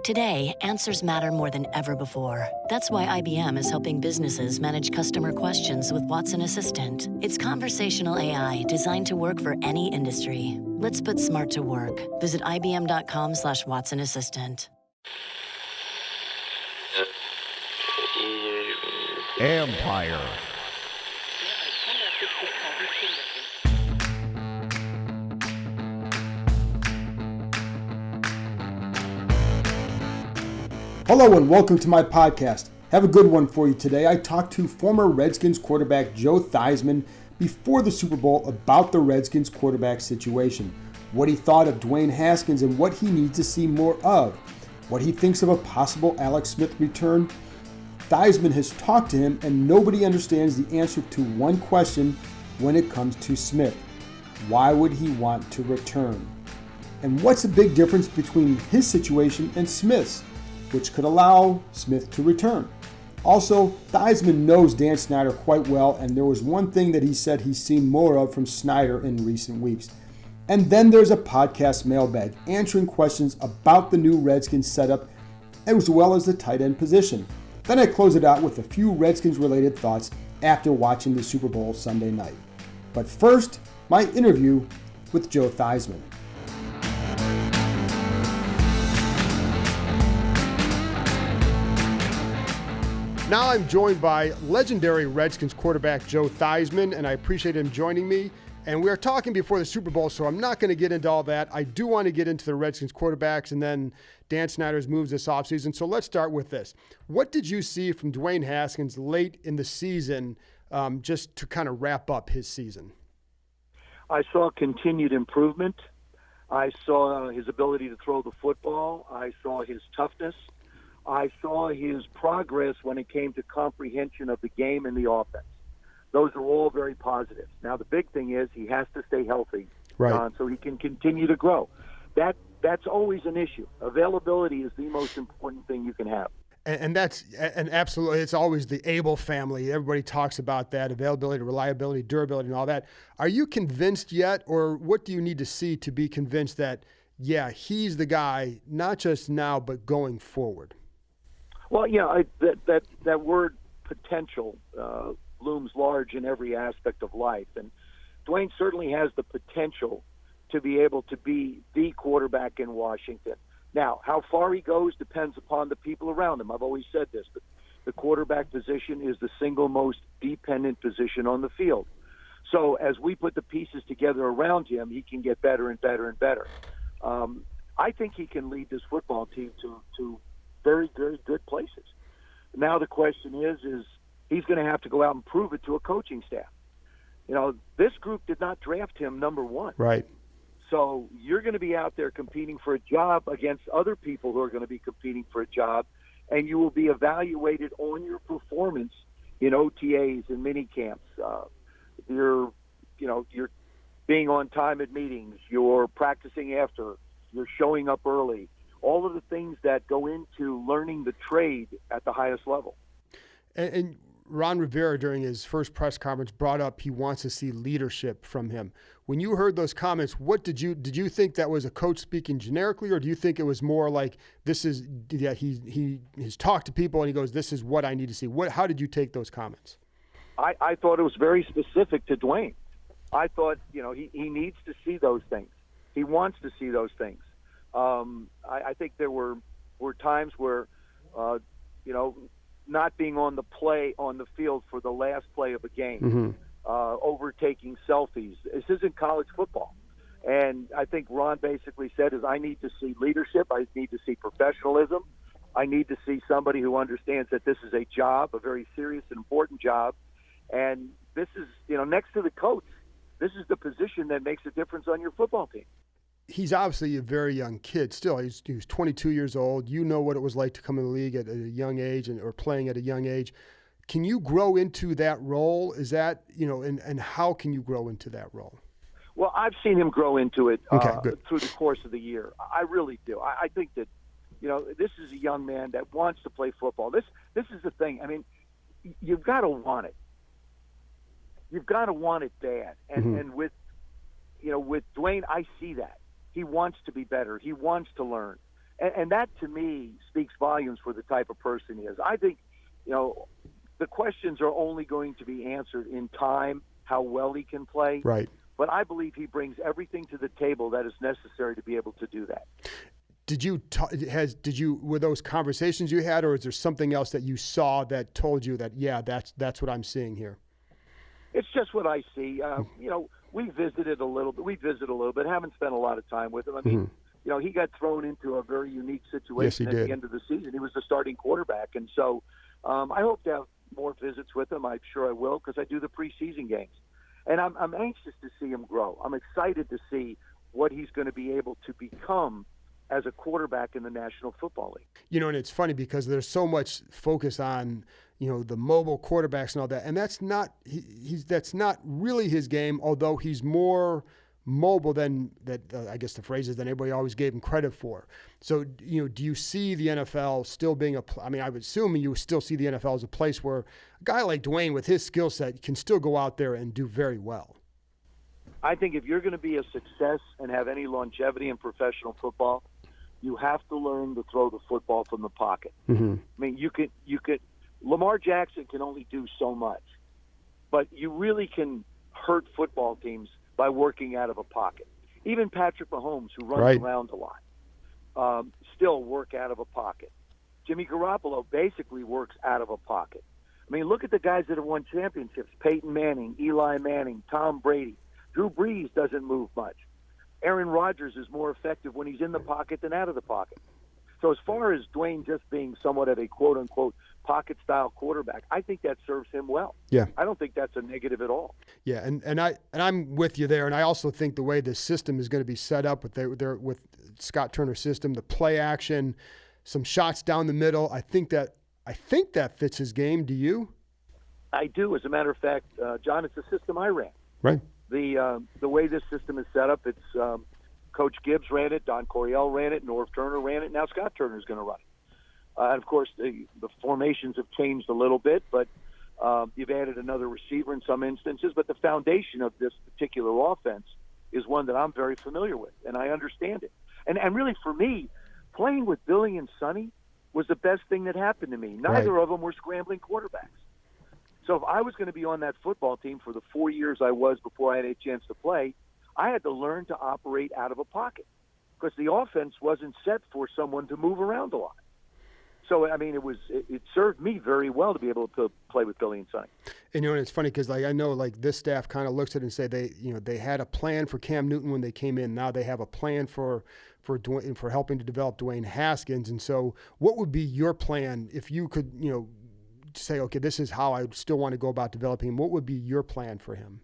Today, answers matter more than ever before. That's why IBM is helping businesses manage customer questions with Watson Assistant. It's conversational AI designed to work for any industry. Let's put smart to work. Visit IBM.com/Watson Assistant. Empire. Hello and welcome to my podcast. Have a good one for you today. I talked to former Redskins quarterback Joe Theismann before the Super Bowl about the Redskins quarterback situation, what he thought of Dwayne Haskins and what he needs to see more of, what he thinks of a possible Alex Smith return. Theismann has talked to him and nobody understands the answer to one question when it comes to Smith. Why would he want to return? And what's the big difference between his situation and Smith's, which could allow Smith to return? Also, Theismann knows Dan Snyder quite well, and there was one thing that he said he's seen more of from Snyder in recent weeks. And then there's a podcast mailbag answering questions about the new Redskins setup, as well as the tight end position. Then I close it out with a few Redskins-related thoughts after watching the Super Bowl Sunday night. But first, my interview with Joe Theismann. Now I'm joined by legendary Redskins quarterback Joe Theismann, and I appreciate him joining me. And we are talking before the Super Bowl, so I'm not going to get into all that. I do want to get into the Redskins quarterbacks and then Dan Snyder's moves this offseason. So let's start with this. What did you see from Dwayne Haskins late in the season, just to kind of wrap up his season? I saw continued improvement. I saw his ability to throw the football. I saw his toughness. I saw his progress when it came to comprehension of the game and the offense. Those are all very positive. Now, the big thing is he has to stay healthy, right, so he can continue to grow. That's always an issue. Availability is the most important thing you can have. And absolutely, it's always the Abel family. Everybody talks about that, availability, reliability, durability, and all that. Are you convinced yet, or what do you need to see to be convinced that, yeah, he's the guy, not just now, but going forward? Well, yeah, that word potential looms large in every aspect of life. And Dwayne certainly has the potential to be able to be the quarterback in Washington. Now, how far he goes depends upon the people around him. I've always said this. The quarterback position is the single most dependent position on the field. So as we put the pieces together around him, he can get better and better and better. I think he can lead this football team to very, very good places. Now the question is he's going to have to go out and prove it to a coaching staff. You know, this group did not draft him number one. Right. So you're going to be out there competing for a job against other people who are going to be competing for a job, and you will be evaluated on your performance in OTAs and mini camps. You're being on time at meetings, you're practicing after, you're showing up early. All of the things that go into learning the trade at the highest level. And Ron Rivera, during his first press conference, brought up he wants to see leadership from him. When you heard those comments, what did you think that was a coach speaking generically, or do you think it was more like he's talked to people and he goes, this is what I need to see? How did you take those comments? I thought it was very specific to Dwayne. I thought, he needs to see those things. He wants to see those things. I think there were times where, not being on the field for the last play of a game, overtaking selfies. This isn't college football. And I think Ron basically said I need to see leadership. I need to see professionalism. I need to see somebody who understands that this is a job, a very serious and important job. And this is, next to the coach, this is the position that makes a difference on your football team. He's obviously a very young kid still. He was 22 years old. You know what it was like to come in the league at a young age or playing at a young age. Can you grow into that role? Is that, and how can you grow into that role? Well, I've seen him grow into it through the course of the year. I really do. I think that, this is a young man that wants to play football. This is the thing. I mean, you've got to want it. You've got to want it bad. And with Dwayne, I see that. He wants to be better. He wants to learn. And that, to me, speaks volumes for the type of person he is. I think, the questions are only going to be answered in time, how well he can play. Right. But I believe he brings everything to the table that is necessary to be able to do that. Were those conversations you had, or is there something else that you saw that told you that, yeah, that's what I'm seeing here? It's just what I see. We visited a little bit. Haven't spent a lot of time with him. I mean, he got thrown into a very unique situation at the end of the season. He was the starting quarterback, and so I hope to have more visits with him. I'm sure I will, because I do the preseason games, and I'm anxious to see him grow. I'm excited to see what he's going to be able to become as a quarterback in the National Football League. And it's funny because there's so much focus on, the mobile quarterbacks and all that, and that's not really his game, although he's more mobile than that. I guess the phrase is than everybody always gave him credit for. So, do you see the NFL still being I would assume you still see the NFL as a place where a guy like Dwayne with his skill set can still go out there and do very well? I think if you're going to be a success and have any longevity in professional football, you have to learn to throw the football from the pocket. Mm-hmm. I mean, you could. Lamar Jackson can only do so much, but you really can hurt football teams by working out of a pocket. Even Patrick Mahomes, who runs around a lot, still work out of a pocket. Jimmy Garoppolo basically works out of a pocket. I mean, look at the guys that have won championships: Peyton Manning, Eli Manning, Tom Brady. Drew Brees doesn't move much. Aaron Rodgers is more effective when he's in the pocket than out of the pocket. So as far as Dwayne just being somewhat of a quote-unquote pocket-style quarterback, I think that serves him well. Yeah, I don't think that's a negative at all. Yeah, and I'm with you there, and I also think the way the system is going to be set up with Scott Turner's system, the play action, some shots down the middle, I think that fits his game. Do you? I do. As a matter of fact, John, it's a system I ran. Right. The way this system is set up, it's Coach Gibbs ran it, Don Coryell ran it, Norv Turner ran it, now Scott Turner is going to run it. And of course, the formations have changed a little bit, but you've added another receiver in some instances. But the foundation of this particular offense is one that I'm very familiar with, and I understand it. And really, for me, playing with Billy and Sonny was the best thing that happened to me. Neither of them were scrambling quarterbacks. So if I was going to be on that football team for the 4 years I was before I had a chance to play, I had to learn to operate out of a pocket because the offense wasn't set for someone to move around a lot. So, I mean, it served me very well to be able to play with Billy and Sonny. And, and it's funny because, I know, this staff kind of looks at it and say they had a plan for Cam Newton when they came in. Now they have a plan for helping to develop Dwayne Haskins. And so what would be your plan if you could, say, okay, this is how I still want to go about developing him? What would be your plan for him?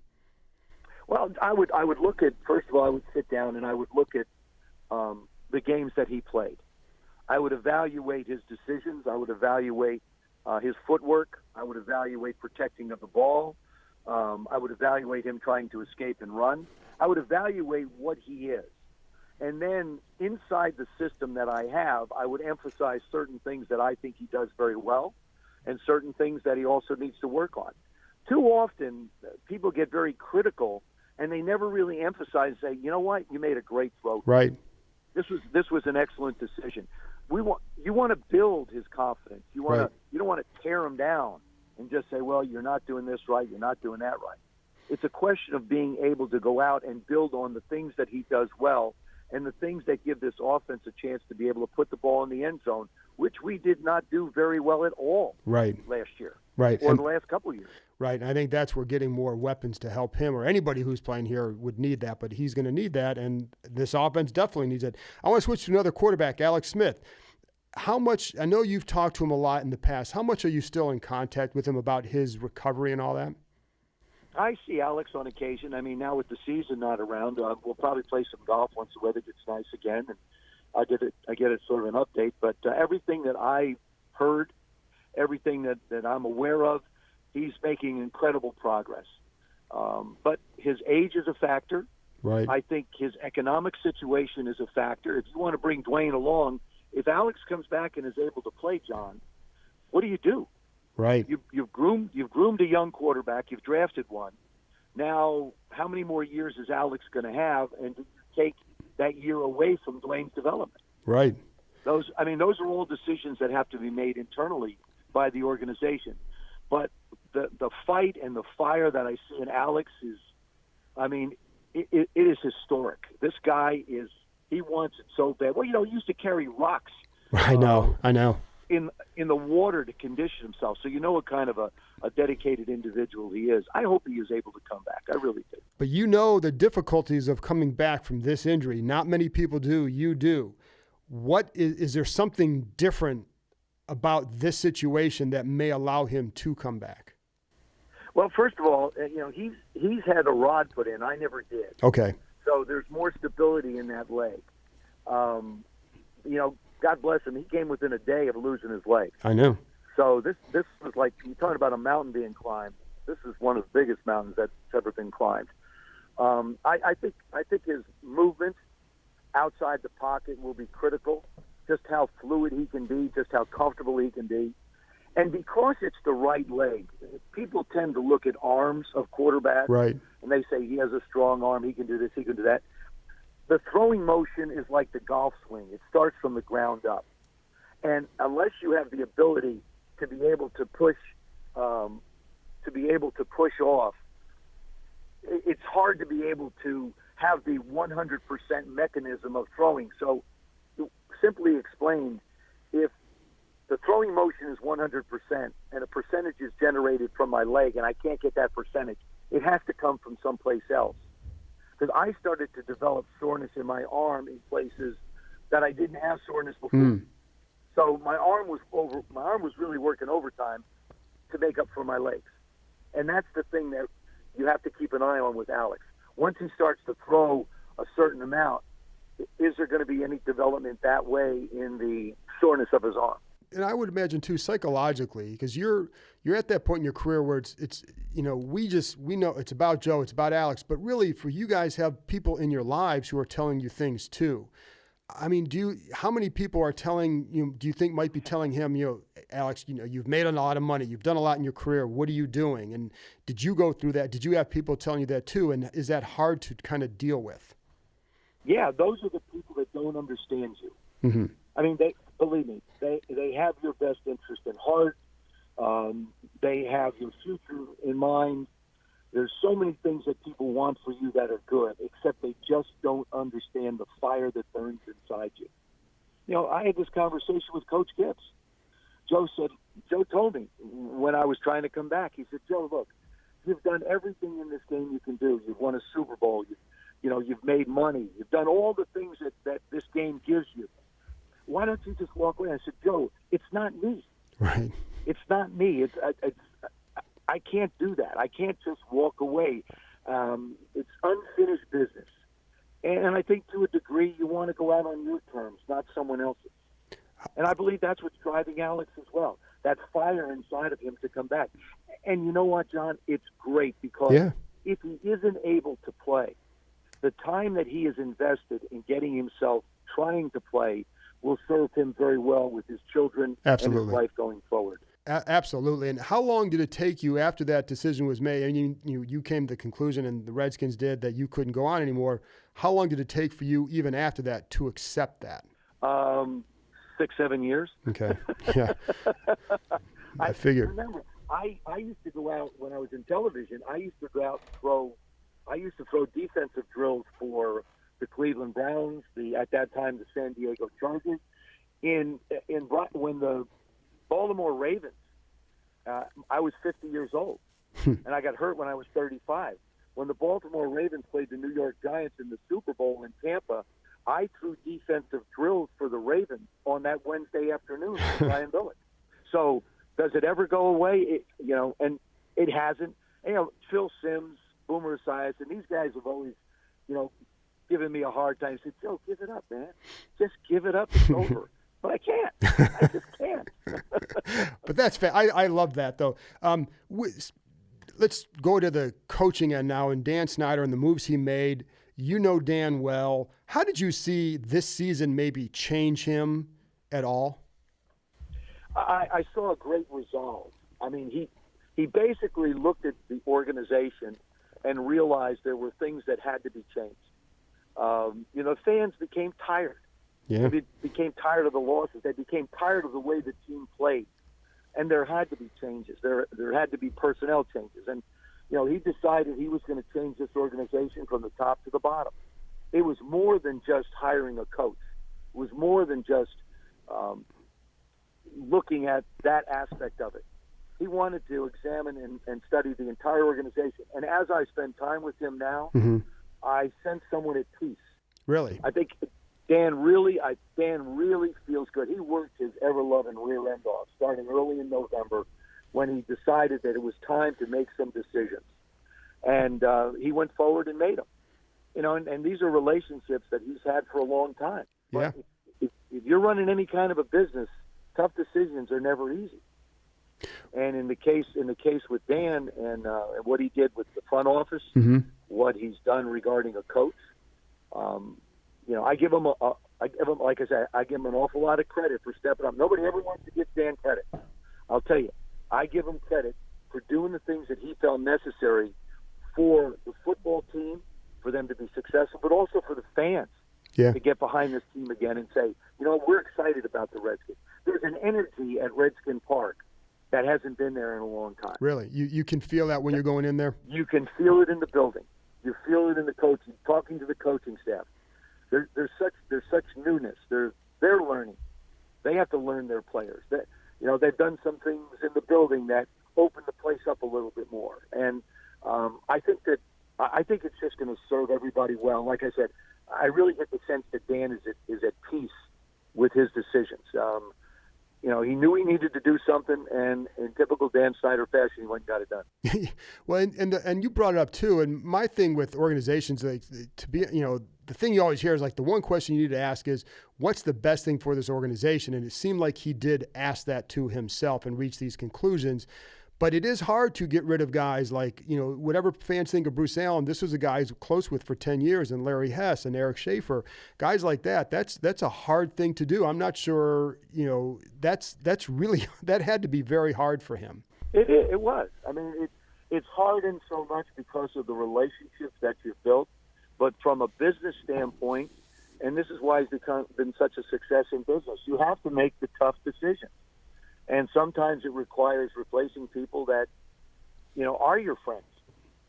Well, I would look at, first of all, I would sit down and I would look at the games that he played. I would evaluate his decisions. I would evaluate his footwork. I would evaluate protecting of the ball. I would evaluate him trying to escape and run. I would evaluate what he is. And then inside the system that I have, I would emphasize certain things that I think he does very well and certain things that he also needs to work on. Too often, people get very critical, and they never really emphasize and say, you know what, you made a great throw. Right. This was an excellent decision. You want to build his confidence. You don't want to tear him down and just say, well, you're not doing this right, you're not doing that right. It's a question of being able to go out and build on the things that he does well and the things that give this offense a chance to be able to put the ball in the end zone, which we did not do very well at all last year. Right. Or the last couple of years. Right. And I think that's where getting more weapons to help him or anybody who's playing here would need that, but he's going to need that, and this offense definitely needs it. I want to switch to another quarterback, Alex Smith. How much, I know you've talked to him a lot in the past, how much are you still in contact with him about his recovery and all that? I see Alex on occasion. I mean, now with the season not around, we'll probably play some golf once the weather gets nice again, and I get it sort of an update. But everything that I heard, everything that I'm aware of, he's making incredible progress. But his age is a factor. Right. I think his economic situation is a factor. If you want to bring Dwayne along, if Alex comes back and is able to play, John, what do you do? Right. You've groomed a young quarterback. You've drafted one. Now, how many more years is Alex going to have, and do you take that year away from Dwayne's development? Right. Those are all decisions that have to be made internally by the organization. But the fight and the fire that I see in Alex is, it is historic. This guy he wants it so bad. Well, he used to carry rocks. I know. In the water to condition himself. So you know what kind of a dedicated individual he is. I hope he is able to come back. I really do. But you know the difficulties of coming back from this injury. Not many people do. You do. What is there something different about this situation that may allow him to come back? Well, first of all, he's had a rod put in. I never did. Okay. So there's more stability in that leg. God bless him. He came within a day of losing his leg. I know. So this was like, you talking about a mountain being climbed. This is one of the biggest mountains that's ever been climbed. I think his movement outside the pocket will be critical. Just how fluid he can be, just how comfortable he can be. And because it's the right leg, people tend to look at arms of quarterbacks. Right. And they say he has a strong arm, he can do this, he can do that. The throwing motion is like the golf swing. It starts from the ground up. And unless you have the ability to be able to push off, it's hard to be able to have the 100% mechanism of throwing. So simply explained, if the throwing motion is 100% and a percentage is generated from my leg and I can't get that percentage, it has to come from someplace else. Because I started to develop soreness in my arm in places that I didn't have soreness before. So my arm was really working overtime to make up for my legs. And that's the thing that you have to keep an eye on with Alex. Once he starts to throw a certain amount, is there going to be any development that way in the soreness of his arm? And I would imagine too, psychologically, because you're at that point in your career where it's we know it's about Joe, it's about Alex, but really for you guys have people in your lives who are telling you things too. I mean, how many people are telling you? Do you think might be telling him, Alex, you've made a lot of money, you've done a lot in your career. What are you doing? And did you go through that? Did you have people telling you that too? And is that hard to kind of deal with? Yeah, those are the people that don't understand you. Mm-hmm. I mean, believe me, they have your best interest in heart. They have your future in mind. There's so many things that people want for you that are good, except they just don't understand the fire that burns inside you. I had this conversation with Coach Gibbs. Joe told me when I was trying to come back, he said, Joe, look, you've done everything in this game you can do. You've won a Super Bowl. You've made money. You've done all the things that this game gives you. Why don't you just walk away? I said, Joe, it's not me. Right. It's not me. I can't do that. I can't just walk away. It's unfinished business. And I think to a degree you want to go out on your terms, not someone else's. And I believe that's what's driving Alex as well, that fire inside of him to come back. And you know what, John? It's great because if he isn't able to play, the time that he has invested in getting himself trying to play will serve him very well with his children and his life going forward. Absolutely. And how long did it take you after that decision was made? And you came to the conclusion, and the Redskins did, that you couldn't go on anymore. How long did it take for you, even after that, to accept that? 6-7 years. Okay. Yeah. I figured. Remember, I used to go out when I was in television. I used to go out and throw defensive drills for the Cleveland Browns, at that time the San Diego Chargers, when the Baltimore Ravens. I was 50 years old, and I got hurt when I was 35. When the Baltimore Ravens played the New York Giants in the Super Bowl in Tampa, I threw defensive drills for the Ravens on that Wednesday afternoon with Brian Billick. So does it ever go away? And it hasn't. Phil Simms, Boomer Esiason, and these guys have always, given me a hard time. Said, Joe, give it up, man. Just give it up. It's over. But I can't. I just can't. But that's fair. I love that, though. Let's go to the coaching end now, and Dan Snyder and the moves he made. You know Dan well. How did you see this season maybe change him at all? I saw a great resolve. I mean, he basically looked at the organization and realized there were things that had to be changed. Fans became tired. Yeah. They became tired of the losses. They became tired of the way the team played. And there had to be changes. There had to be personnel changes. And, he decided he was going to change this organization from the top to the bottom. It was more than just hiring a coach. It was more than just looking at that aspect of it. He wanted to examine and study the entire organization. And as I spend time with him now, I sense someone at peace. Really? I think Dan really feels good. He worked his ever-loving rear end off starting early in November when he decided that it was time to make some decisions. And he went forward and made them. And these are relationships that he's had for a long time. Yeah. But if you're running any kind of a business, tough decisions are never easy. And in the case with Dan and what he did with the front office, what he's done regarding a coach, I give him like I said, I give him an awful lot of credit for stepping up. Nobody ever wants to give Dan credit. I'll tell you, I give him credit for doing the things that he felt necessary for the football team, for them to be successful, but also for the fans to get behind this team again and say, we're excited about the Redskins. There's an energy at Redskin Park that hasn't been there in a long time. Really? You can feel that when you're going in there? You can feel it in the building. You feel it in the coaching, talking to the coaching staff. There's such newness. They're learning. They have to learn their players. They've done some things in the building that open the place up a little bit more. And I think it's just going to serve everybody well. Like I said, I really get the sense that Dan is at peace with his decisions. He knew he needed to do something, and in typical Dan Snyder fashion, he went and got it done. Well, and you brought it up too. And my thing with organizations, to be, the thing you always hear is like the one question you need to ask is, what's the best thing for this organization? And it seemed like he did ask that to himself and reach these conclusions. But it is hard to get rid of guys like, whatever fans think of Bruce Allen, this was a guy he's close with for 10 years, and Larry Hess and Eric Schaefer, guys like that. That's a hard thing to do. I'm not sure, that's really, that had to be very hard for him. It was. I mean, it's hard in so much because of the relationships that you've built, but from a business standpoint, and this is why he's been such a success in business, you have to make the tough decisions. And sometimes it requires replacing people that, are your friends.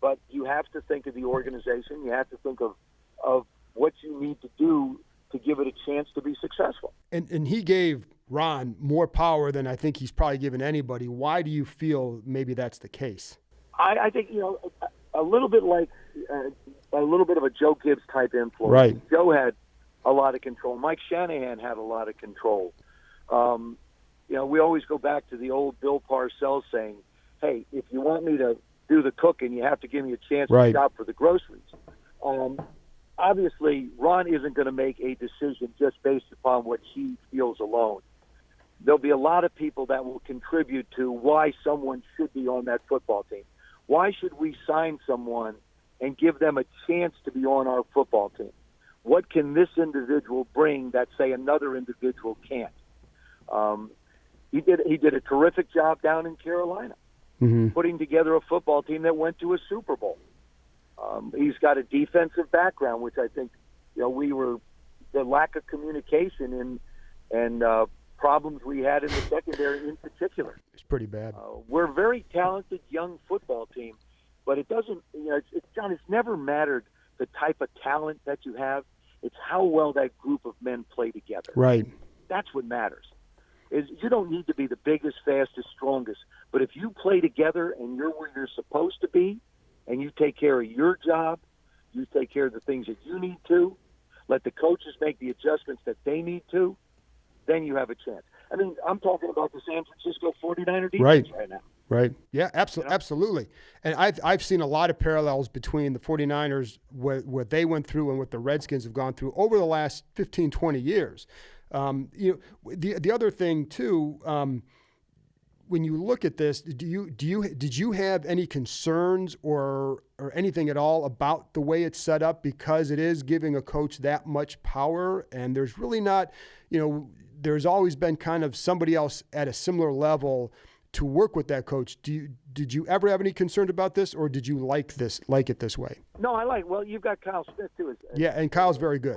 But you have to think of the organization. You have to think of what you need to do to give it a chance to be successful. And he gave Ron more power than I think he's probably given anybody. Why do you feel maybe that's the case? I think, a little bit like a little bit of a Joe Gibbs type influence. Right. Joe had a lot of control. Mike Shanahan had a lot of control. We always go back to the old Bill Parcells saying, hey, if you want me to do the cooking, you have to give me a chance to shop for the groceries. Obviously, Ron isn't going to make a decision just based upon what he feels alone. There'll be a lot of people that will contribute to why someone should be on that football team. Why should we sign someone and give them a chance to be on our football team? What can this individual bring that, say, another individual can't? He did a terrific job down in Carolina, putting together a football team that went to a Super Bowl. He's got a defensive background, which I think, the lack of communication and problems we had in the secondary in particular. It's pretty bad. We're a very talented young football team, but it doesn't, John, it's never mattered the type of talent that you have. It's how well that group of men play together. Right. That's what matters. You don't need to be the biggest, fastest, strongest, but if you play together and you're where you're supposed to be, and you take care of your job, you take care of the things that you need to, let the coaches make the adjustments that they need to, then you have a chance. I mean, I'm talking about the San Francisco 49er defense right now. Right. Yeah, absolutely. And I've seen a lot of parallels between the 49ers, what they went through and what the Redskins have gone through over the last 15, 20 years. The other thing too, when you look at this, did you have any concerns or anything at all about the way it's set up, because it is giving a coach that much power, and there's really not, there's always been kind of somebody else at a similar level to work with that coach. Did you ever have any concerns about this, or did you like it this way? No, well, you've got Kyle Smith too. And Kyle's very good.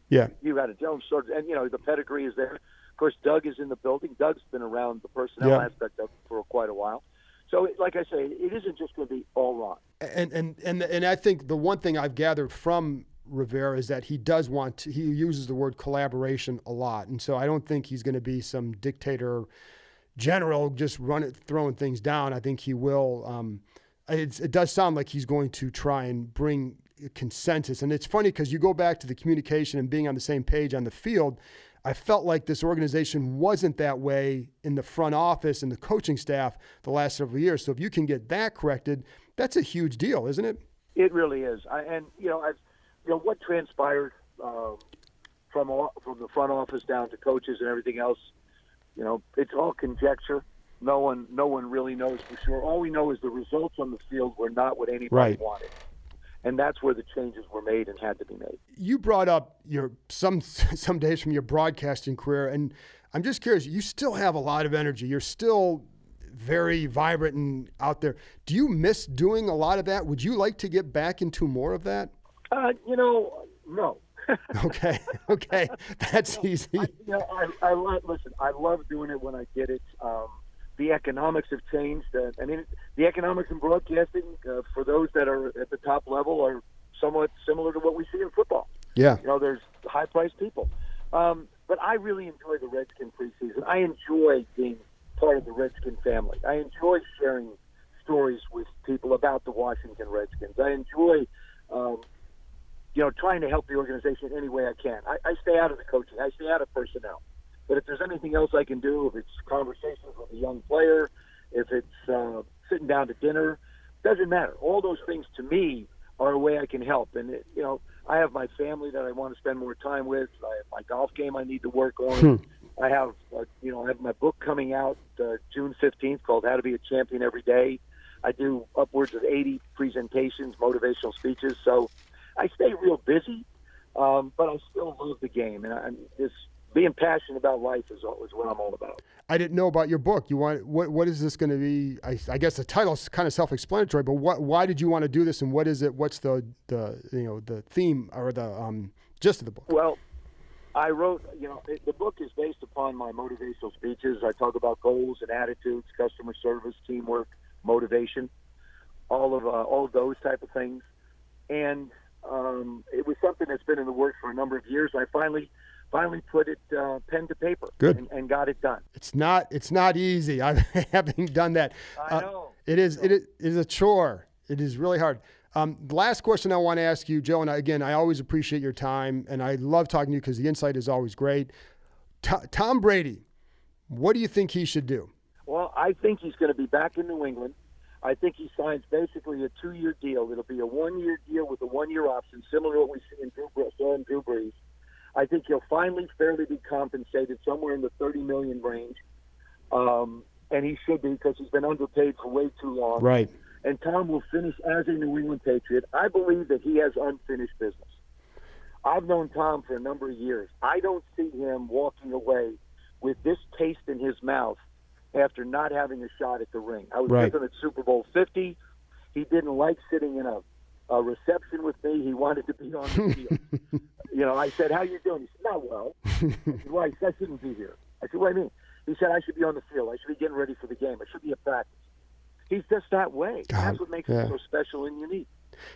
Yeah. You've got a Jones, and the pedigree is there. Of course, Doug is in the building. Doug's been around the personnel aspect of it for quite a while. So, like I say, it isn't just going to be all wrong. And I think the one thing I've gathered from Rivera is that he uses the word collaboration a lot. And so I don't think he's going to be some dictator general just throwing things down. I think he will. It does sound like he's going to try and bring consensus. And it's funny because you go back to the communication and being on the same page on the field. I felt like this organization wasn't that way in the front office and the coaching staff the last several years. So if you can get that corrected, that's a huge deal, isn't it? It really is. What transpired from the front office down to coaches and everything else, it's all conjecture. No one really knows for sure. All we know is the results on the field were not what anybody wanted. And that's where the changes were made and had to be made. You brought up some days from your broadcasting career, and I'm just curious, you still have a lot of energy. You're still very vibrant and out there. Do you miss doing a lot of that? Would you like to get back into more of that? No. Okay. That's easy. I love doing it when I get it. The economics have changed. The economics in broadcasting for those that are at the top level are somewhat similar to what we see in football. Yeah. There's high-priced people. But I really enjoy the Redskin preseason. I enjoy being part of the Redskin family. I enjoy sharing stories with people about the Washington Redskins. I enjoy, trying to help the organization any way I can. I stay out of the coaching. I stay out of personnel. But if there's anything else I can do, if it's conversations with a young player, if it's sitting down to dinner, doesn't matter. All those things to me are a way I can help. And, I have my family that I want to spend more time with. I have my golf game I need to work on. I have my book coming out June 15th called How to Be a Champion Every Day. I do upwards of 80 presentations, motivational speeches. So I stay real busy, but I still love the game. And being passionate about life is what I'm all about. I didn't know about your book. What is this going to be? I guess the title's kind of self-explanatory, but why did you want to do this, and what is it? What's the theme or the gist of the book? Well, I wrote, the book is based upon my motivational speeches. I talk about goals and attitudes, customer service, teamwork, motivation, all of those type of things. And it was something that's been in the works for a number of years. I finally put it pen to paper. Good. And got it done. It's not easy. I haven't done that. I know. It is a chore. It is really hard. The last question I want to ask you, Joe, and I always appreciate your time, and I love talking to you because the insight is always great. Tom Brady, what do you think he should do? Well, I think he's going to be back in New England. I think he signs basically a 2-year deal. It'll be a 1-year deal with a 1-year option, similar to what we see in Drew Brees. I think he'll finally fairly be compensated somewhere in the $30 million range, and he should be because he's been underpaid for way too long. Right. And Tom will finish as a New England Patriot. I believe that he has unfinished business. I've known Tom for a number of years. I don't see him walking away with this taste in his mouth after not having a shot at the ring. I was with him at Super Bowl 50. He didn't like sitting in a reception with me. He wanted to be on the field. I said, "How you doing?" He said, "Not well." I said, "Why? He said, I shouldn't be here." I said, "What do you mean?" He said, "I should be on the field. I should be getting ready for the game. I should be at practice." He's just that way. That's what makes him so special and unique.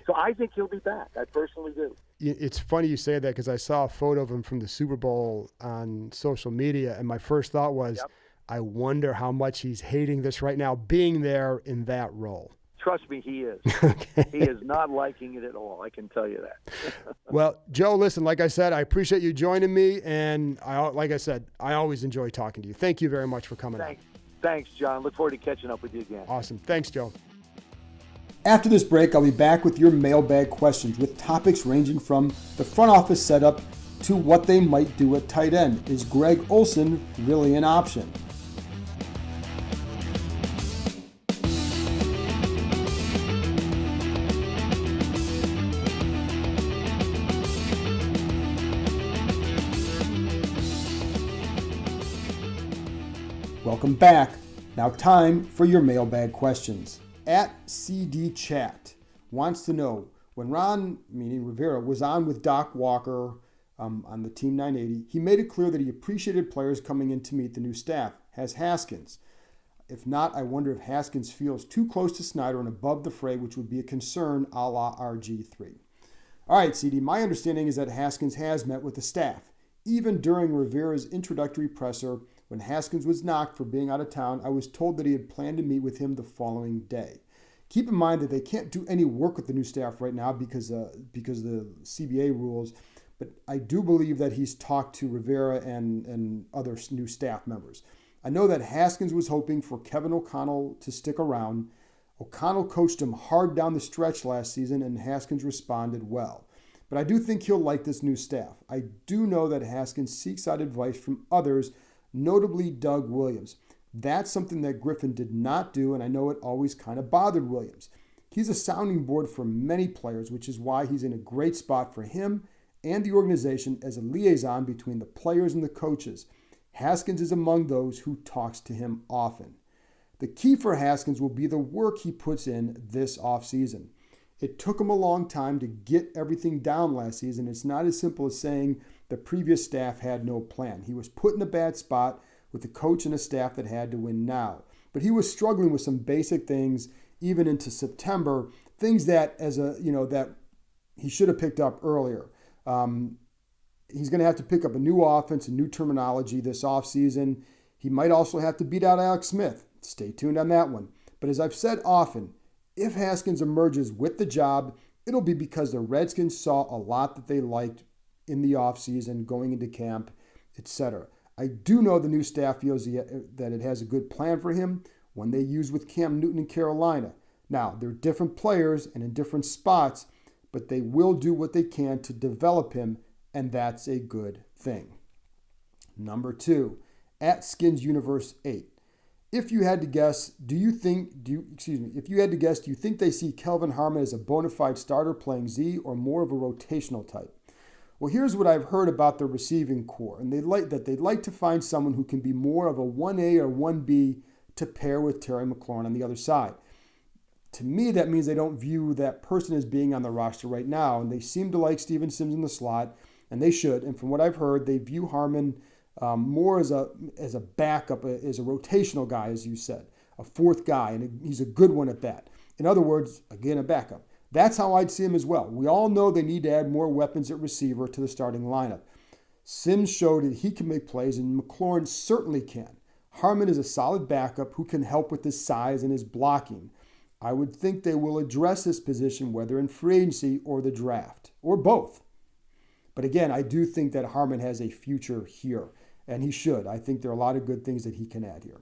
So I think he'll be back. I personally do. It's funny you say that because I saw a photo of him from the Super Bowl on social media, and my first thought was, I wonder how much he's hating this right now, being there in that role. Trust me, he is. He is not liking it at all. I can tell you that. Well, Joe, listen, like I said, I appreciate you joining me, and like I said, I always enjoy talking to you. Thank you very much for coming on. Thanks, John. Look forward to catching up with you again. Awesome. Thanks, Joe. After this break, I'll be back with your mailbag questions with topics ranging from the front office setup to what they might do at tight end. Is Greg Olsen really an option? Welcome back. Now time for your mailbag questions. At CD Chat wants to know, when Ron, meaning Rivera, was on with Doc Walker on the Team 980, he made it clear that he appreciated players coming in to meet the new staff. Has Haskins? If not, I wonder if Haskins feels too close to Snyder and above the fray, which would be a concern a la RG3. All right, CD, my understanding is that Haskins has met with the staff. Even during Rivera's introductory presser, when Haskins was knocked for being out of town, I was told that he had planned to meet with him the following day. Keep in mind that they can't do any work with the new staff right now because of the CBA rules, but I do believe that he's talked to Rivera and other new staff members. I know that Haskins was hoping for Kevin O'Connell to stick around. O'Connell coached him hard down the stretch last season, and Haskins responded well. But I do think he'll like this new staff. I do know that Haskins seeks out advice from others, notably Doug Williams. That's something that Griffin did not do, and I know it always kind of bothered Williams. He's a sounding board for many players, which is why he's in a great spot for him and the organization as a liaison between the players and the coaches. Haskins is among those who talks to him often. The key for Haskins will be the work he puts in this offseason. It took him a long time to get everything down last season. It's not as simple as saying the previous staff had no plan. He was put in a bad spot with a coach and a staff that had to win now. But he was struggling with some basic things even into September, things that that he should have picked up earlier. He's going to have to pick up a new offense and new terminology this offseason. He might also have to beat out Alex Smith. Stay tuned on that one. But as I've said often, if Haskins emerges with the job, it'll be because the Redskins saw a lot that they liked in the offseason, going into camp, etc. I do know the new staff feels that it has a good plan for him, one they used with Cam Newton in Carolina. Now, they're different players and in different spots, but they will do what they can to develop him, and that's a good thing. Number 2, at Skins Universe 8. If you had to guess, do you think they see Kelvin Harmon as a bona fide starter playing Z or more of a rotational type? Well, here's what I've heard about the receiving core, and they'd like to find someone who can be more of a 1A or 1B to pair with Terry McLaurin on the other side. To me, that means they don't view that person as being on the roster right now, and they seem to like Steven Sims in the slot, and they should. And from what I've heard, they view Harmon more as a backup, as a rotational guy, as you said, a fourth guy, and he's a good one at that. In other words, again, a backup. That's how I'd see him as well. We all know they need to add more weapons at receiver to the starting lineup. Sims showed that he can make plays, and McLaurin certainly can. Harmon is a solid backup who can help with his size and his blocking. I would think they will address this position whether in free agency or the draft, or both. But again, I do think that Harmon has a future here, and he should. I think there are a lot of good things that he can add here.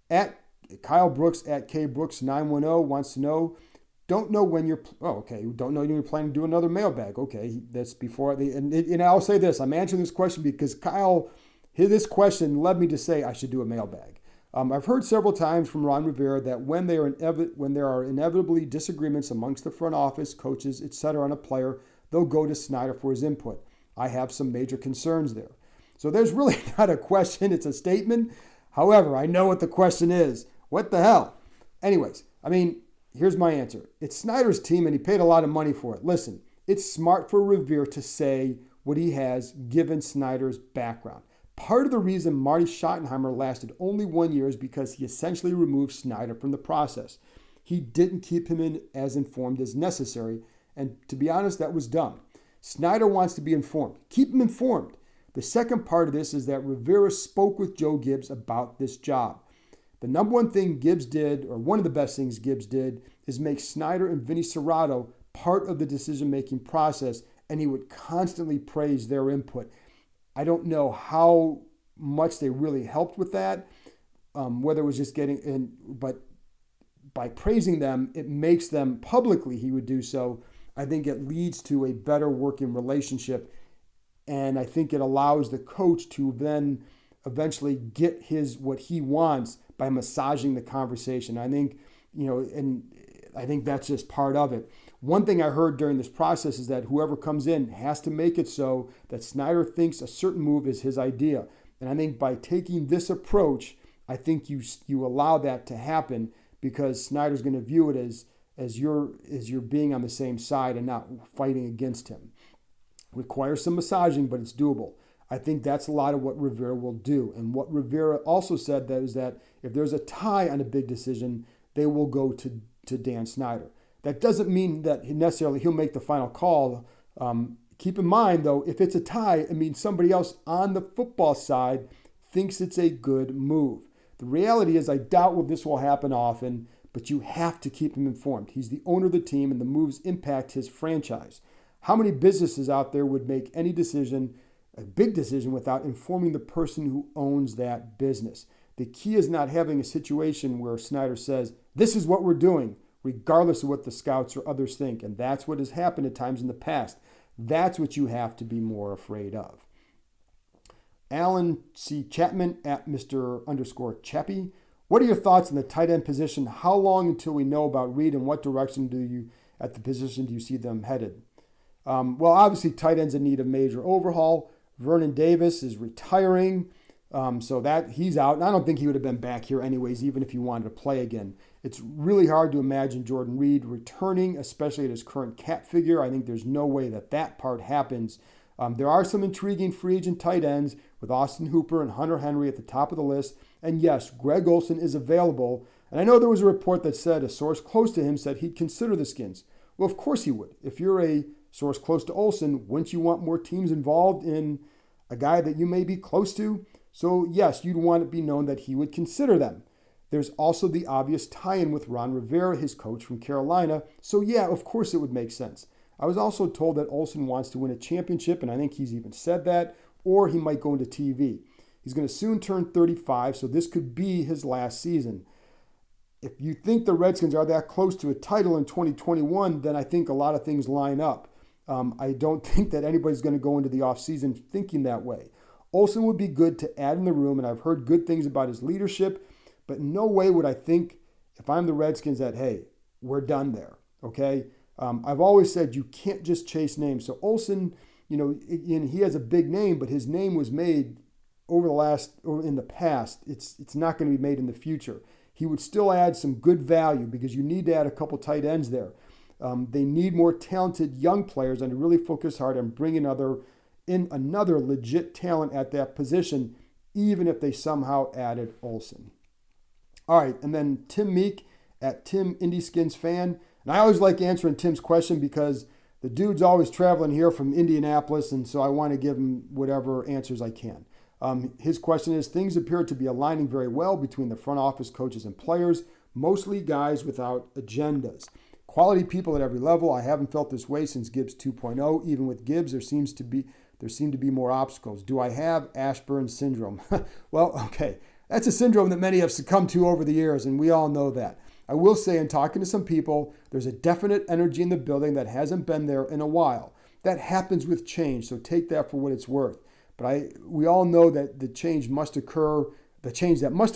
At Kyle Brooks, at KBrooks910, wants to know, don't know when you're planning to do another mailbag. Okay, that's before, and I'll say this, I'm answering this question because Kyle, this question led me to say I should do a mailbag. I've heard several times from Ron Rivera that when there are inevitably disagreements amongst the front office, coaches, etc. on a player, they'll go to Snyder for his input. I have some major concerns there. So there's really not a question, it's a statement. However, I know what the question is. What the hell? Anyways, here's my answer. It's Snyder's team and he paid a lot of money for it. Listen, it's smart for Rivera to say what he has given Snyder's background. Part of the reason Marty Schottenheimer lasted only 1 year is because he essentially removed Snyder from the process. He didn't keep him as informed as necessary, and to be honest, that was dumb. Snyder wants to be informed. Keep him informed. The second part of this is that Rivera spoke with Joe Gibbs about this job. The number one thing Gibbs did, or one of the best things Gibbs did, is make Snyder and Vinny Serrato part of the decision-making process, and he would constantly praise their input. I don't know how much they really helped with that, whether it was just getting in, but by praising them, it makes them publicly, he would do so. I think it leads to a better working relationship, and I think it allows the coach to then eventually get what he wants by massaging the conversation. I think, and I think that's just part of it. One thing I heard during this process is that whoever comes in has to make it so that Snyder thinks a certain move is his idea. And I think by taking this approach, I think you allow that to happen because Snyder's going to view it as you're being on the same side and not fighting against him. Requires some massaging, but it's doable. I think that's a lot of what Rivera will do. And what Rivera also said that is that if there's a tie on a big decision, they will go to Dan Snyder. That doesn't mean that he'll make the final call. Keep in mind, though, if it's a tie, it means somebody else on the football side thinks it's a good move. The reality is I doubt this will happen often, but you have to keep him informed. He's the owner of the team, and the moves impact his franchise. How many businesses out there would make any decision, a big decision, without informing the person who owns that business? The key is not having a situation where Snyder says, this is what we're doing, regardless of what the scouts or others think. And that's what has happened at times in the past. That's what you have to be more afraid of. Alan C. Chapman at Mr_Chappie. What are your thoughts on the tight end position? How long until we know about Reed, and what direction do you see them headed? Well, obviously, tight ends in need of major overhaul. Vernon Davis is retiring, so that he's out. And I don't think he would have been back here anyways, even if he wanted to play again. It's really hard to imagine Jordan Reed returning, especially at his current cap figure. I think there's no way that part happens. There are some intriguing free agent tight ends with Austin Hooper and Hunter Henry at the top of the list. And yes, Greg Olsen is available. And I know there was a report that said a source close to him said he'd consider the Skins. Well, of course he would. If you're a source close to Olsen, wouldn't you want more teams involved in a guy that you may be close to? So yes, you'd want it to be known that he would consider them. There's also the obvious tie-in with Ron Rivera, his coach from Carolina. So yeah, of course it would make sense. I was also told that Olsen wants to win a championship, and I think he's even said that, or he might go into TV. He's going to soon turn 35, so this could be his last season. If you think the Redskins are that close to a title in 2021, then I think a lot of things line up. I don't think that anybody's going to go into the offseason thinking that way. Olsen would be good to add in the room, and I've heard good things about his leadership, but no way would I think, if I'm the Redskins, that, hey, we're done there, okay? I've always said you can't just chase names. So Olsen, he has a big name, but his name was made in the past. It's not going to be made in the future. He would still add some good value because you need to add a couple tight ends there. They need more talented young players and to really focus hard on bringing another legit talent at that position, even if they somehow added Olsen. All right, and then Tim Meek at Tim Indy Skins Fan. And I always like answering Tim's question because the dude's always traveling here from Indianapolis, and so I want to give him whatever answers I can. His question is, things appear to be aligning very well between the front office coaches and players, mostly guys without agendas. Quality people at every level. I haven't felt this way since Gibbs 2.0. Even with Gibbs, there seem to be more obstacles. Do I have Ashburn syndrome? Well, okay. That's a syndrome that many have succumbed to over the years, and we all know that. I will say, in talking to some people, there's a definite energy in the building that hasn't been there in a while. That happens with change, so take that for what it's worth. But we all know that the change that must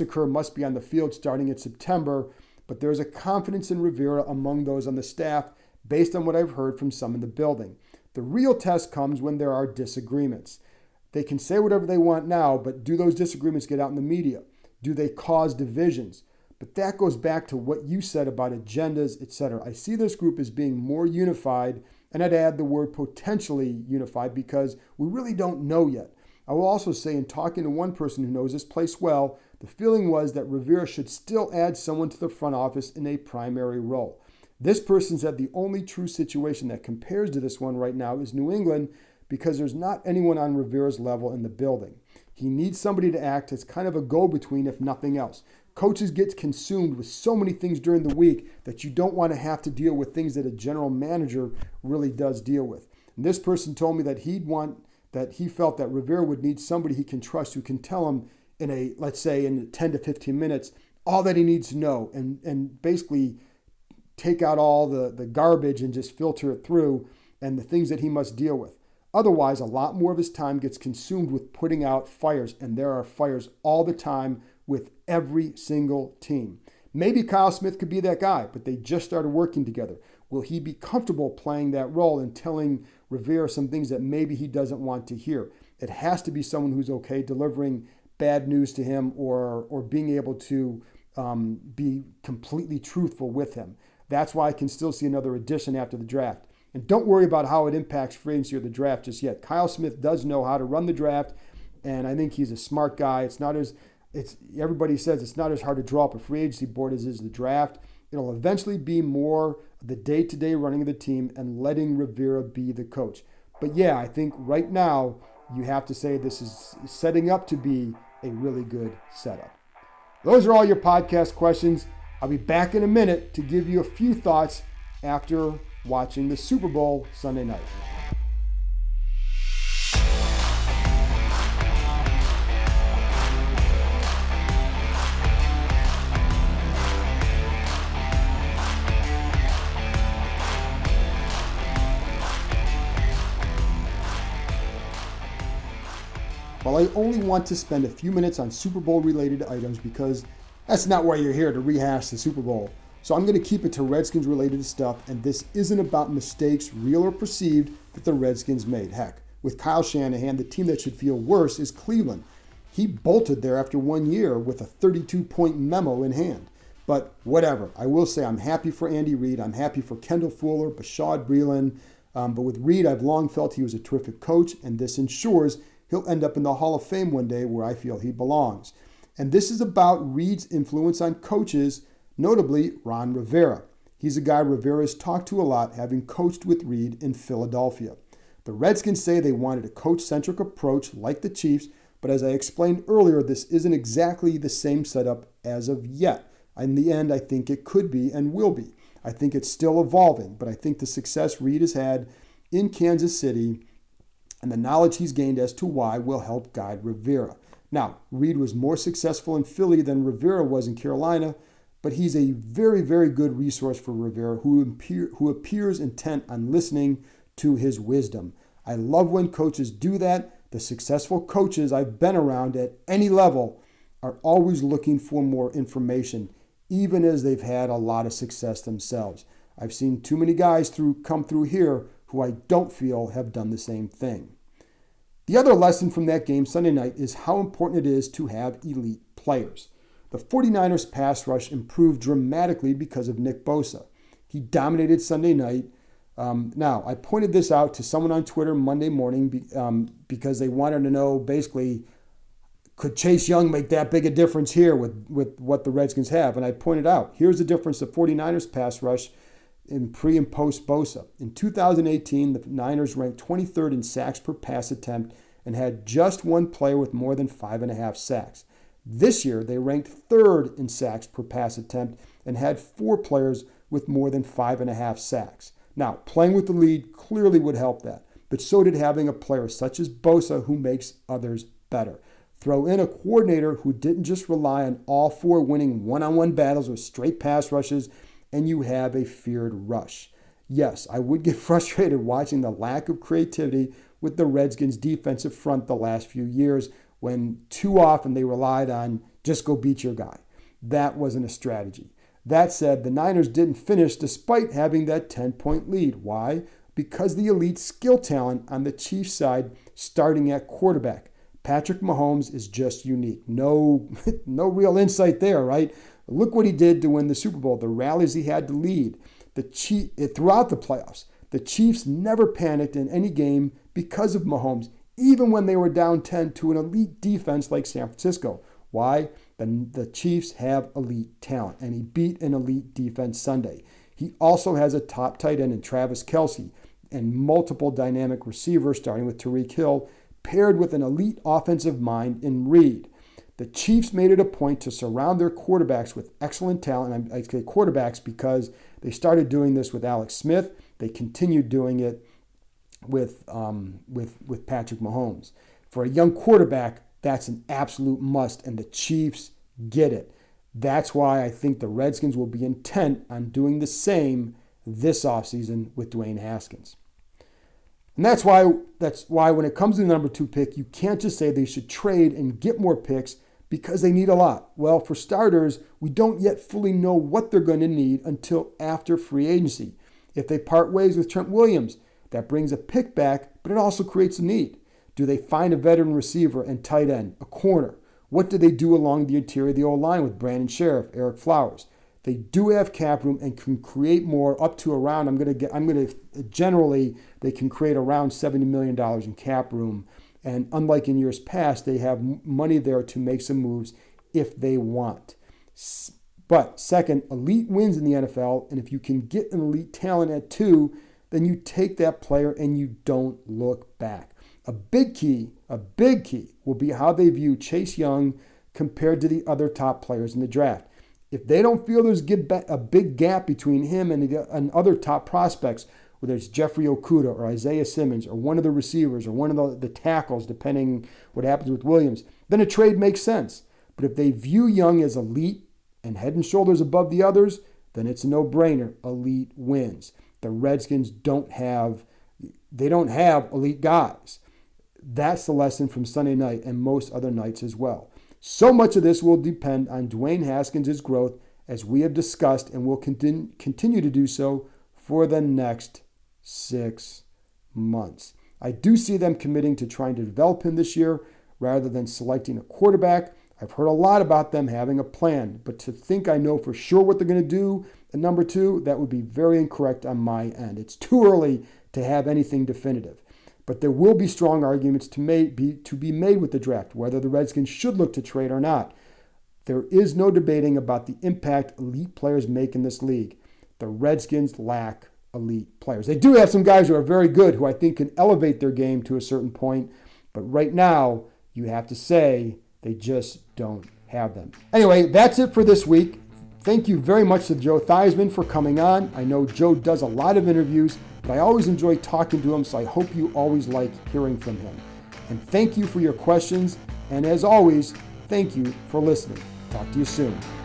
occur must be on the field starting in September, but there's a confidence in Rivera among those on the staff based on what I've heard from some in the building. The real test comes when there are disagreements. They can say whatever they want now, but do those disagreements get out in the media? Do they cause divisions? But that goes back to what you said about agendas, etc. I see this group as being more unified, and I'd add the word potentially unified because we really don't know yet. I will also say, in talking to one person who knows this place well, the feeling was that Rivera should still add someone to the front office in a primary role. This person said the only true situation that compares to this one right now is New England because there's not anyone on Rivera's level in the building. He needs somebody to act as kind of a go-between, if nothing else. Coaches get consumed with so many things during the week that you don't want to have to deal with things that a general manager really does deal with. And this person told me that he felt that Rivera would need somebody he can trust who can tell him in 10 to 15 minutes all that he needs to know and basically take out all the garbage and just filter it through and the things that he must deal with. Otherwise, a lot more of his time gets consumed with putting out fires, and there are fires all the time with every single team. Maybe Kyle Smith could be that guy, but they just started working together. Will he be comfortable playing that role and telling Rivera some things that maybe he doesn't want to hear? It has to be someone who's okay delivering bad news to him or being able to be completely truthful with him. That's why I can still see another addition after the draft. And don't worry about how it impacts free agency or the draft just yet. Kyle Smith does know how to run the draft, and I think he's a smart guy. Everybody says it's not as hard to draw up a free agency board as is the draft. It'll eventually be more the day-to-day running of the team and letting Rivera be the coach. But yeah, I think right now you have to say this is setting up to be a really good setup. Those are all your podcast questions. I'll be back in a minute to give you a few thoughts after watching the Super Bowl Sunday night. Well, I only want to spend a few minutes on Super Bowl related items because that's not why you're here to rehash the Super Bowl. So I'm going to keep it to Redskins related stuff, and this isn't about mistakes, real or perceived, that the Redskins made. Heck, with Kyle Shanahan, the team that should feel worse is Cleveland. He bolted there after 1 year with a 32-point memo in hand. But whatever. I will say I'm happy for Andy Reid. I'm happy for Kendall Fuller, Bashaud Breeland. But with Reid, I've long felt he was a terrific coach, and this ensures he'll end up in the Hall of Fame one day where I feel he belongs. And this is about Reid's influence on coaches, notably Ron Rivera. He's a guy Rivera's talked to a lot, having coached with Reid in Philadelphia. The Redskins say they wanted a coach-centric approach like the Chiefs, but as I explained earlier, this isn't exactly the same setup as of yet. In the end, I think it could be and will be. I think it's still evolving, but I think the success Reid has had in Kansas City and the knowledge he's gained as to why will help guide Rivera. Now, Reid was more successful in Philly than Rivera was in Carolina, but he's a very, very good resource for Rivera who appears intent on listening to his wisdom. I love when coaches do that. The successful coaches I've been around at any level are always looking for more information, even as they've had a lot of success themselves. I've seen too many guys come through here who I don't feel have done the same thing. The other lesson from that game Sunday night is how important it is to have elite players. The 49ers pass rush improved dramatically because of Nick Bosa. He dominated Sunday night. Now, I pointed this out to someone on Twitter Monday morning because they wanted to know basically, could Chase Young make that big a difference here with what the Redskins have? And I pointed out, here's the difference the 49ers pass rush in pre and post Bosa. In 2018, the Niners ranked 23rd in sacks per pass attempt and had just one player with more than 5.5 sacks. This year, they ranked 3rd in sacks per pass attempt and had 4 players with more than 5.5 sacks. Now, playing with the lead clearly would help that, but so did having a player such as Bosa who makes others better. Throw in a coordinator who didn't just rely on all 4 winning one-on-one battles with straight pass rushes, and you have a feared rush. Yes, I would get frustrated watching the lack of creativity with the Redskins' defensive front the last few years when too often they relied on just go beat your guy. That wasn't a strategy. That said, the Niners didn't finish despite having that 10-point lead. Why? Because the elite skill talent on the Chiefs side starting at quarterback. Patrick Mahomes is just unique. No real insight there, right? Look what he did to win the Super Bowl, the rallies he had to lead. Throughout the playoffs, the Chiefs never panicked in any game because of Mahomes, even when they were down 10 to an elite defense like San Francisco. Why? The Chiefs have elite talent, and he beat an elite defense Sunday. He also has a top tight end in Travis Kelce and multiple dynamic receivers, starting with Tyreek Hill, paired with an elite offensive mind in Reid. The Chiefs made it a point to surround their quarterbacks with excellent talent. I say quarterbacks because they started doing this with Alex Smith. They continued doing it with Patrick Mahomes. For a young quarterback, that's an absolute must, and the Chiefs get it. That's why I think the Redskins will be intent on doing the same this offseason with Dwayne Haskins. And that's why when it comes to the number 2 pick, you can't just say they should trade and get more picks because they need a lot. Well, for starters, we don't yet fully know what they're going to need until after free agency. If they part ways with Trent Williams, that brings a pick back, but it also creates a need. Do they find a veteran receiver and tight end, a corner? What do they do along the interior of the O-line with Brandon Sheriff, Eric Flowers? They do have cap room and can create more up to around, generally, they can create around $70 million in cap room. And unlike in years past, they have money there to make some moves if they want. But second, elite wins in the NFL, and if you can get an elite talent at 2, then you take that player and you don't look back. A big key will be how they view Chase Young compared to the other top players in the draft. If they don't feel there's a big gap between him and other top prospects, whether it's Jeffrey Okudah or Isaiah Simmons or one of the receivers or one of the tackles, depending what happens with Williams, then a trade makes sense. But if they view Young as elite and head and shoulders above the others, then it's a no-brainer. Elite wins. The Redskins don't have elite guys. That's the lesson from Sunday night and most other nights as well. So much of this will depend on Dwayne Haskins' growth, as we have discussed, and will continue to do so for the next 6 months. I do see them committing to trying to develop him this year rather than selecting a quarterback. I've heard a lot about them having a plan, but to think I know for sure what they're going to do at number 2, that would be very incorrect on my end. It's too early to have anything definitive. But there will be strong arguments to be made with the draft, whether the Redskins should look to trade or not. There is no debating about the impact elite players make in this league. The Redskins lack elite players. They do have some guys who are very good, who I think can elevate their game to a certain point, but right now, you have to say they just don't have them. Anyway, that's it for this week. Thank you very much to Joe Theismann for coming on. I know Joe does a lot of interviews, but I always enjoy talking to him, so I hope you always like hearing from him. And thank you for your questions, and as always, thank you for listening. Talk to you soon.